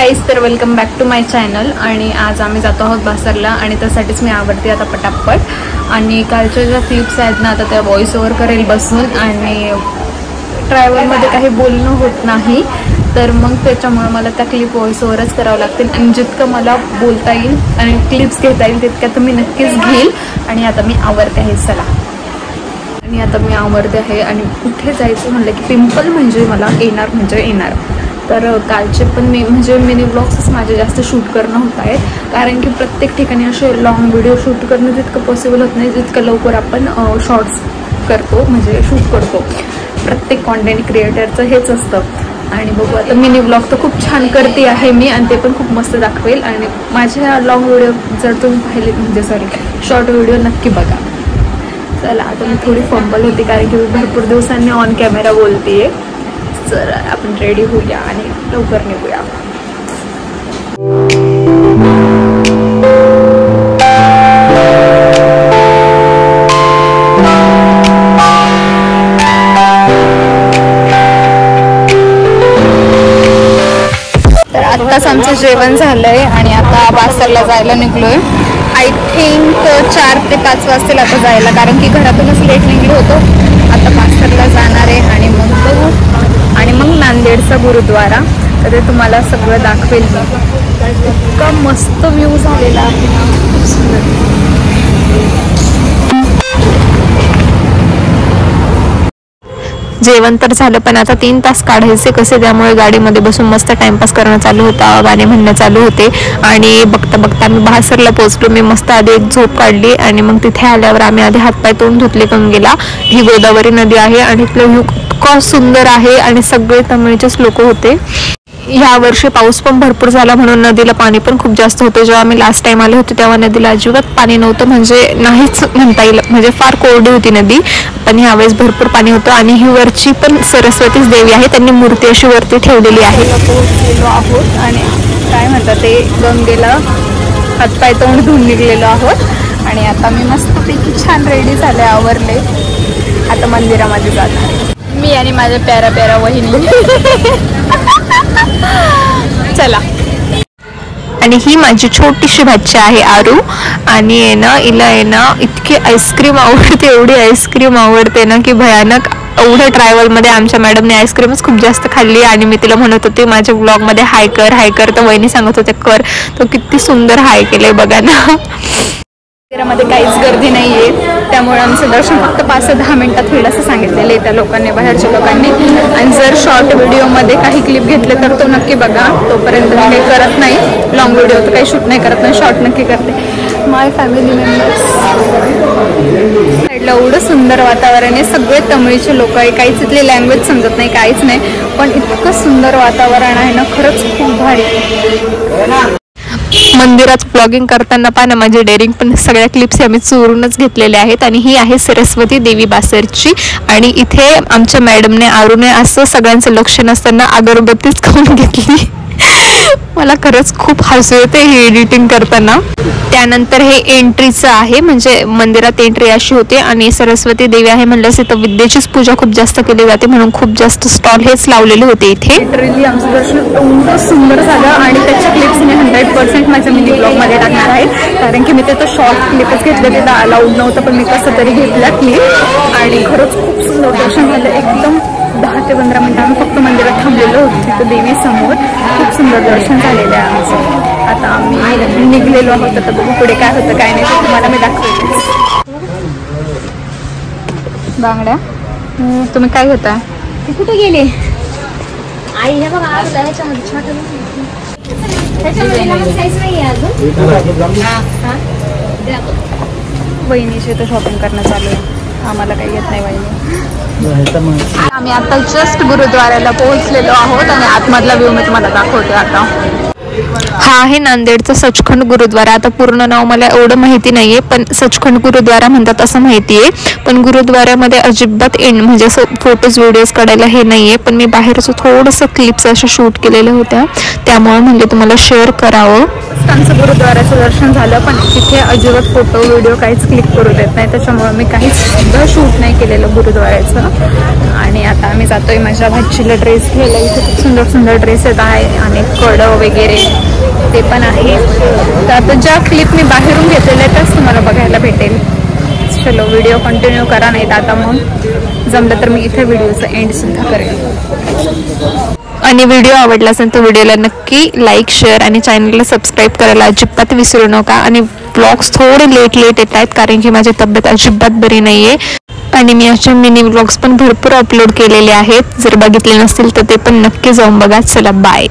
Guys, तर welcome back to my channel. आणि आज आम्ही जातो आहोत बासरला आणि त्यासाठीच मी आवडते आता पटापट. आणि कालच्या ज्या क्लिप्स आहेत ना, आता त्या व्हॉइस ओव्हर करेल बसून. आणि ट्रॅव्हलमध्ये काही बोलणं होत नाही, तर मग त्याच्यामुळे मला त्या क्लिप व्हॉइस ओव्हरच करावं लागतील. आणि जितकं मला बोलता येईल आणि क्लिप्स घेता येईल तितक्या तर मी नक्कीच घेईल. आणि आता मी आवडते आहे, चला. आणि आता मी आवडते आहे आणि कुठे जायचं म्हणलं की पिंपल म्हणजे मला येणार म्हणजे येणार. तर कालचे पण मी म्हणजे मिनी ब्लॉग्सच माझे जास्त शूट करणं होत आहे, कारण की प्रत्येक ठिकाणी असे लॉंग व्हिडिओ शूट करणं तितकं पॉसिबल होत नाही जितकं लवकर आपण शॉर्ट्स करतो, म्हणजे शूट करतो. प्रत्येक कॉन्टेंट क्रिएटरचं हेच असतं. आणि बघू आता मिनी ब्लॉग तर खूप छान करते आहे मी, आणि ते पण खूप मस्त दाखवेल. आणि माझ्या लॉंग व्हिडिओ जर तुम्ही पाहिले म्हणजे शॉर्ट व्हिडिओ नक्की बघा. चला, आता मी थोडी फंबल होती कारण की मी भरपूर दिवसांनी ऑन कॅमेरा बोलते आहे. तर आपण रेडी होऊया आणि लवकर निघूया. तर आत्ताच आमचं जेवण झालंय आणि आता बासरला जायला निघलोय. आय थिंक 4 ते 5 वाजतील आता जायला, कारण की घरातूनच लेट निघलो होतो. आता बासरला जाणार आहे आणि मग बघू. आणि मग नांदेडचा गुरुद्वारा, तर ते तुम्हाला सगळं दाखवेल. इतका मस्त व्ह्यू झालेला आहे ना, खूप सुंदर. जेवण तर झालं, पण आता 3 तास काढायचे कसे, त्यामुळे गाडीमध्ये बसून मस्त टाइमपास करणं चालू होता, गाणे म्हणणं चालू होते. आणि बघता बघता आम्ही बासरला पोहोचलो. मी मस्त आधी एक झोप काढली आणि मग तिथे आल्यावर आम्ही आधी हातपाय तोंड धुतले गंगेला. ही गोदावरी नदी आहे आणि इथलं व्ह्यू इतका सुंदर आहे आणि सगळे तमिळचेच लोक होते. ह्या वर्षी पाऊस पण भरपूर झाला म्हणून नदीला पाणी पण खूप जास्त होतं. जेव्हा आम्ही लास्ट टाइम आले होते तेव्हा नदीला अजिबात पाणी नव्हतं, म्हणजे नाहीच म्हणता येईल, म्हणजे फार कोरडी होती नदी. पण ह्यावेळेस भरपूर पाणी होतं. आणि ही वरची पण सरस्वतीच देवी आहे, त्यांनी मूर्ती अशी वरती ठेवलेली आहे. पोहोचलेलो आहोत आणि काय म्हणतात ते गंगेला हातपाय तोंड धुवून निघलेलो आहोत. आणि आता मी मस्तपैकी छान रेडी झाले, आवरले. आता मंदिरामध्ये जाणार मी आणि माझ्या प्यारा प्यारा वहिनी. चला. आणि ही माझी छोटीशी भाची आहे आरू. आणि आहे ना, हिला आहे ना इतकी आईस्क्रीम आवडते, एवढी आईस्क्रीम आवडते ना की भयानक. एवढ्या ट्रॅव्हलमध्ये आमच्या मॅडमने आईस्क्रीमच खूप जास्त खाल्ली. आणि मी तिला म्हणत होते माझ्या ब्लॉगमध्ये हाय कर हाय कर, तर वहिनी सांगत होते कर. तो किती सुंदर हाय केलंय बघा ना. मंदिरामध्ये काहीच गर्दी नाही आहे, त्यामुळे आमचं दर्शन फक्त 5 ते 10 मिनिटात होईल असं सांगितलेलं आहे त्या लोकांनी, बाहेरच्या लोकांनी. आणि जर शॉर्ट व्हिडिओमध्ये काही क्लिप घेतले तर तो नक्की बघा. तोपर्यंत मी काही करत नाही, लॉंग व्हिडिओ तर काही शूट नाही करत नाही, शॉर्ट नक्की करते. माय फॅमिली मेंबर्स. साईडला एवढं सुंदर वातावरण आहे, सगळे तमिळचे लोक आहे, काहीच इथली लँग्वेज समजत नाही, काहीच नाही, पण इतकं सुंदर वातावरण आहे ना, खरंच खूप भारी. मंदिरात ब्लॉगिंग करताना पाना माझी डेअरिंग पण सगळ्या क्लिप्स आम्ही चोरूनच घेतलेल्या आहेत. आणि ही आहे सरस्वती देवी बासरची. आणि इथे आमच्या मॅडमने आरूने असं सगळ्यांचं लक्ष नसताना अगरबत्तीच खाऊन घेतली. मला खरंच खूप हसू येते हे एडिटिंग करताना. त्यानंतर हे एंट्रीचं आहे, म्हणजे मंदिरात एंट्री अशी होते. आणि सरस्वती देवी आहे म्हणल्यास इथं विद्येचीच पूजा खूप जास्त केली जाते, म्हणून खूप जास्त स्टॉल हेच लावलेले होते इथे. लिटरली आमचं दर्शन एवढं सुंदर झालं आणि त्याच्या क्लिप्स मी 100% माझ्या मिनी ब्लॉगमध्ये टाकणार आहे, कारण की मी ते तर शॉर्ट क्लिपच घेतले, ते अलाउड नव्हतं, पण मी कसं तरी घेतला क्लिप. आणि खरंच खूप सुंदर दर्शन झालं. एकदम 10 ते 15 मिनिटं आम्ही फक्त मंदिरात थांबलेलो होतो तिथं देवीसमोर. खूप सुंदर दर्शन झालेलं आहे आमचं. आता आम्ही निघलेलो आहोत, आता बघू पुढे काय होतं काय नाही ते तुम्हाला मी दाखवते. बांगड्या तुम्ही काय घेताय? ते कुठे गेले आई? हे बघा ह्याच्यामध्ये छोटं ह्याच्यामध्ये लहान साईज नाही आहे अजून. वहिनीची तर शॉपिंग करणं चालू आहे, आम्हाला काही येत नाही वहिनी. आम्ही आता जस्ट गुरुद्वाऱ्याला पोहोचलेलो आहोत आणि आतमधला व्ह्यू मी तुम्हाला दाखवते आता. हा आहे नांदेडचा सचखंड गुरुद्वारा. आता पूर्ण नाव मला एवढं माहिती नाहीये, पण सचखंड गुरुद्वारा म्हणतात असं माहिती आहे. पण गुरुद्वाऱ्यामध्ये अजिबात म्हणजे असं फोटोज व्हिडिओज काढायला हे नाहीये. पण मी बाहेरचं थोडंसं क्लिप्स अशा शूट केलेल्या होत्या, त्यामुळे म्हणजे तुम्हाला शेअर करावं. आमचं गुरुद्वाराचं दर्शन झालं, पण तिथे अजिबात फोटो व्हिडिओ काहीच क्लिक करू देत नाही, त्याच्यामुळे मी काहीच सुद्धा शूट नाही केलेलं गुरुद्वाऱ्याचं. आणि आता आम्ही जातोय माझ्या भाचीला ड्रेस घ्यायला. इथे खूप सुंदर सुंदर ड्रेसेस आहे आणि कडं वगैरे ते पण आहे. तर आता ज्या क्लिप मी बाहेरून घेतलेल्या त्याच तुम्हाला बघायला भेटेल. चलो व्हिडिओ कंटिन्यू करा, नाही तर आता मग जमलं तर मी इथे व्हिडिओचं एंडसुद्धा करेन. आणि व्हिडिओ आवडला असेल तर व्हिडिओला नक्की लाईक, शेअर आणि चॅनलला सबस्क्राईब करायला अजिबात विसरू नका. आणि व्लॉग्स थोडे लेट येत आहेत, कारण की माझी तब्येत अजिबात बरी नाही आहे. आणि मी अशा मिनी व्लॉग्स पण भरपूर अपलोड केलेले आहेत. जर बघितले नसतील तर ते पण नक्की जाऊन बघा. चला बाय.